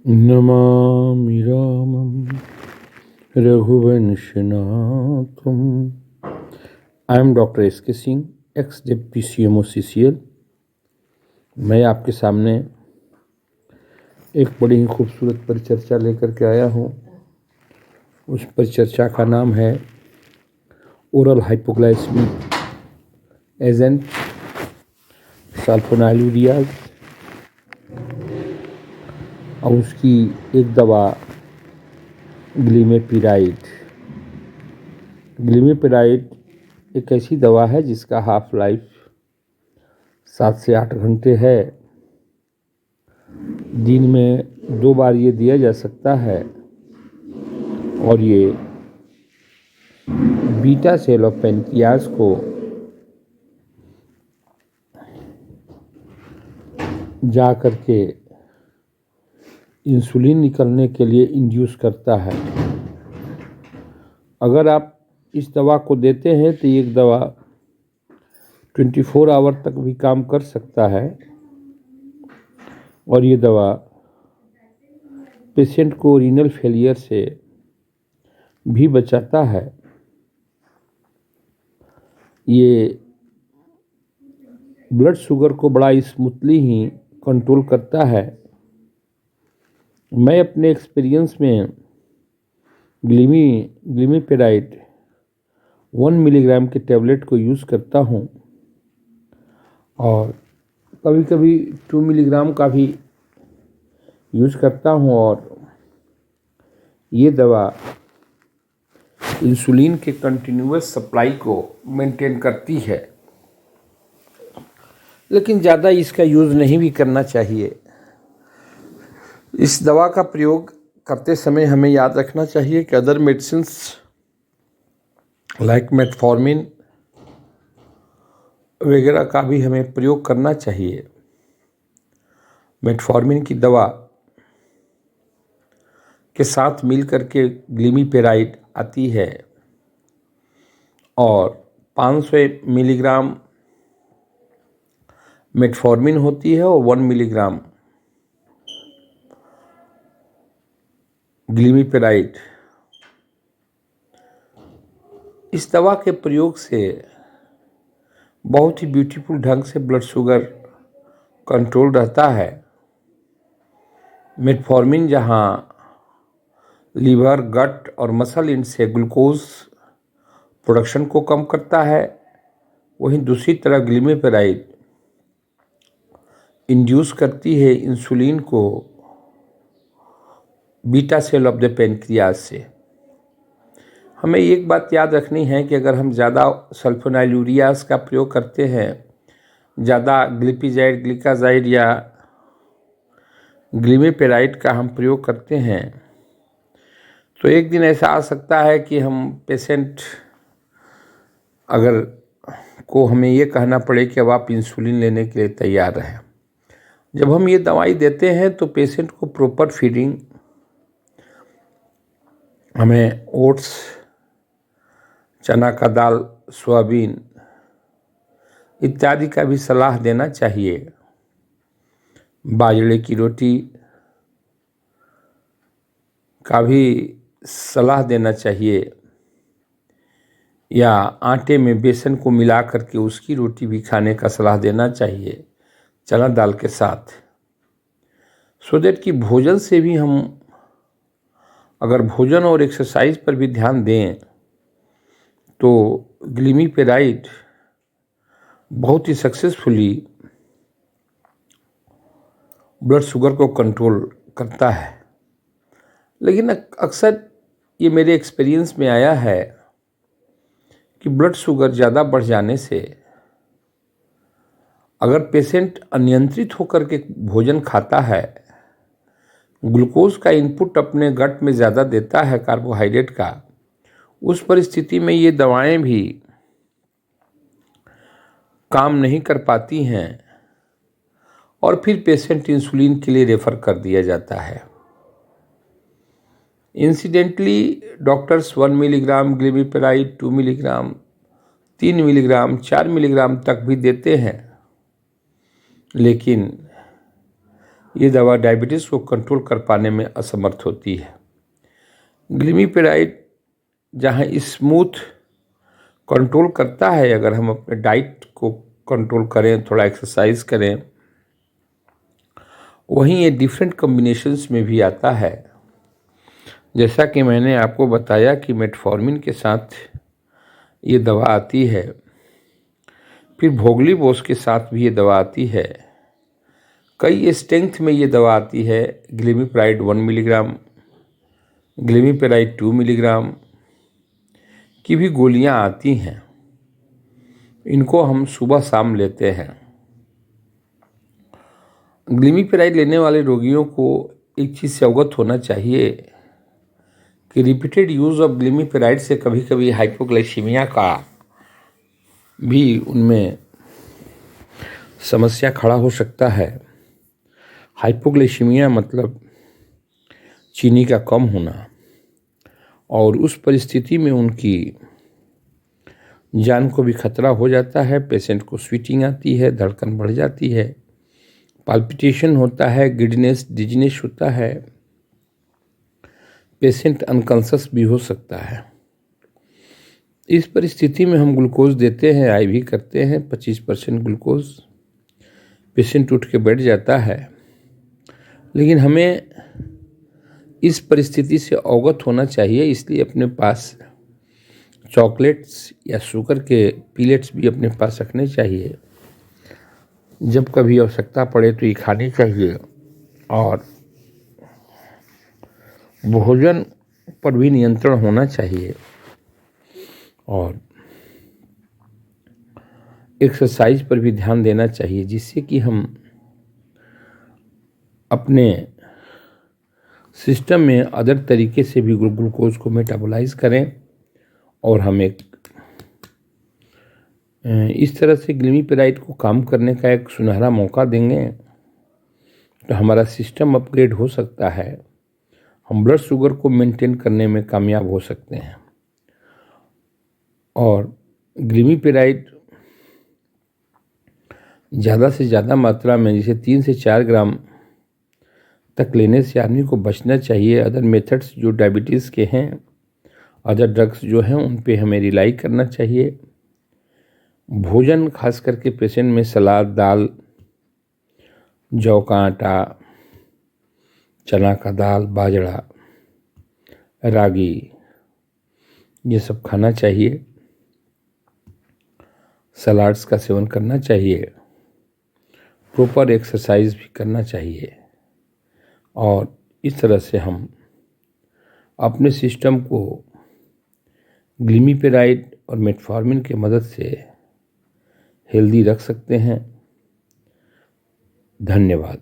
नमामि रामं रघुवंशनाथम्। I am doctor S K. Singh, ex deputy CMO CCL। मैं आपके सामने एक बड़ी ही खूबसूरत परिचर्चा लेकर के आया हूँ। उस परिचर्चा का नाम है ओरल हाइपोग्लाइसेमिक एजेंट सल्फोनाइलुरियाज और उसकी एक दवा ग्लिमेपिराइड। ग्लिमेपिराइड एक ऐसी दवा है जिसका हाफ लाइफ 7 से 8 घंटे है। दिन में 2 बार ये दिया जा सकता है और ये बीटा सेल ऑफ पैनक्रियाज को जा करके इंसुलिन निकलने के लिए इंड्यूस करता है। अगर आप इस दवा को देते हैं तो एक दवा 24 आवर तक भी काम कर सकता है और ये दवा पेशेंट को रीनल फेलियर से भी बचाता है। ये ब्लड शुगर को बड़ा स्मूथली ही कंट्रोल करता है। मैं अपने एक्सपीरियंस में ग्लिमेपिराइड 1 मिलीग्राम के टैबलेट को यूज़ करता हूँ और कभी कभी 2 मिलीग्राम का भी यूज़ करता हूँ और ये दवा इंसुलिन के कंटिन्यूअस सप्लाई को मेंटेन करती है, लेकिन ज़्यादा इसका यूज़ नहीं भी करना चाहिए। इस दवा का प्रयोग करते समय हमें याद रखना चाहिए कि अदर मेडिसिन्स लाइक मेटफॉर्मिन वगैरह का भी हमें प्रयोग करना चाहिए। मेटफॉर्मिन की दवा के साथ मिल करके ग्लिमेपिराइड आती है और 500 मिलीग्राम मेटफॉर्मिन होती है और 1 मिलीग्राम ग्लिमेपिराइड। इस दवा के प्रयोग से बहुत ही ब्यूटीफुल ढंग से ब्लड शुगर कंट्रोल रहता है। मेटफॉर्मिन जहाँ लीवर, गट और मसल इनसे ग्लूकोज प्रोडक्शन को कम करता है, वहीं दूसरी तरफ ग्लिमेपिराइड इंड्यूस करती है इंसुलिन को beta cell of the pancreas से। हमें एक बात याद रखनी है कि अगर हम ज़्यादा सल्फोनाइलुरियाज का प्रयोग करते हैं, ज़्यादा ग्लिपिजाइड, ग्लिकाजाइड या ग्लिमेपिराइड का हम प्रयोग करते हैं तो एक दिन ऐसा आ सकता है कि हम पेशेंट अगर को हमें ये कहना पड़े कि अब आप इंसुलिन लेने के लिए तैयार हैं। जब हम ये दवाई देते हैं तो पेशेंट को प्रॉपर फीडिंग, हमें ओट्स, चना का दाल, सोयाबीन इत्यादि का भी सलाह देना चाहिए। बाजरे की रोटी का भी सलाह देना चाहिए या आटे में बेसन को मिला करके उसकी रोटी भी खाने का सलाह देना चाहिए चना दाल के साथ, सो दैट कि भोजन से भी हम अगर भोजन और एक्सरसाइज पर भी ध्यान दें तो ग्लिमेपिराइड बहुत ही सक्सेसफुली ब्लड शुगर को कंट्रोल करता है। लेकिन अक्सर ये मेरे एक्सपीरियंस में आया है कि ब्लड शुगर ज़्यादा बढ़ जाने से अगर पेशेंट अनियंत्रित होकर के भोजन खाता है, ग्लूकोज का इनपुट अपने गट में ज़्यादा देता है कार्बोहाइड्रेट का, उस परिस्थिति में ये दवाएं भी काम नहीं कर पाती हैं और फिर पेशेंट इंसुलिन के लिए रेफ़र कर दिया जाता है। Incidentally doctors 1 milligram glimepiride, 2 milligram, 3 milligram, 4 milligram तक भी देते हैं, लेकिन ये दवा डायबिटीज़ को कंट्रोल कर पाने में असमर्थ होती है। ग्लिमीपिराइड जहाँ स्मूथ कंट्रोल करता है, अगर हम अपने डाइट को कंट्रोल करें, थोड़ा एक्सरसाइज करें, वहीं ये डिफरेंट कॉम्बिनेशंस में भी आता है। जैसा कि मैंने आपको बताया कि मेटफॉर्मिन के साथ ये दवा आती है, फिर भोगलीबोस के साथ भी ये दवा आती है, कई स्ट्रेंथ में ये दवा आती है। ग्लिमीपिराइड 1 मिलीग्राम, ग्लिमीपिराइड 2 मिलीग्राम की भी गोलियां आती हैं। इनको हम सुबह शाम लेते हैं। ग्लिमीपिराइड लेने वाले रोगियों को एक चीज़ से अवगत होना चाहिए कि रिपीटेड यूज़ ऑफ ग्लिमीपिराइड से कभी कभी हाइपोग्लाइसीमिया का भी उनमें समस्या खड़ा हो सकता है। हाइपोग्लाइसीमिया मतलब चीनी का कम होना, और उस परिस्थिति में उनकी जान को भी खतरा हो जाता है। पेशेंट को स्वीटिंग आती है, धड़कन बढ़ जाती है, पाल्पिटेशन होता है, गिडनेस, डिजीनेस होता है, पेशेंट अनकॉन्शियस भी हो सकता है। इस परिस्थिति में हम ग्लूकोज देते हैं, आईवी करते हैं 25% ग्लूकोज, पेशेंट उठ के बैठ जाता है। लेकिन हमें इस परिस्थिति से अवगत होना चाहिए, इसलिए अपने पास चॉकलेट्स या शुगर के पीलेट्स भी अपने पास रखने चाहिए। जब कभी आवश्यकता पड़े तो ये खानी चाहिए। और भोजन पर भी नियंत्रण होना चाहिए, और एक्सरसाइज पर भी ध्यान देना चाहिए, जिससे कि हम अपने सिस्टम में अदर तरीके से भी ग्लूकोज को मेटाबोलाइज करें, और हम एक इस तरह से ग्लिमीपिराइड को काम करने का एक सुनहरा मौका देंगे तो हमारा सिस्टम अपग्रेड हो सकता है। हम ब्लड शुगर को मेंटेन करने में कामयाब हो सकते हैं। और ग्लिमीपिराइड ज़्यादा से ज़्यादा मात्रा में, जैसे 3 से 4 ग्राम तक लेने से आदमी को बचना चाहिए। अदर मेथड्स जो डायबिटीज़ के हैं, अदर ड्रग्स जो हैं, उन पे हमें रिलाई करना चाहिए। भोजन खास करके पेशेंट में सलाद, दाल, जौ का आटा, चना का दाल, बाजरा, रागी, ये सब खाना चाहिए। सलाड्स का सेवन करना चाहिए। प्रॉपर एक्सरसाइज भी करना चाहिए। और इस तरह से हम अपने सिस्टम को ग्लिमीपिराइड और मेटफॉर्मिन की मदद से हेल्दी रख सकते हैं। धन्यवाद।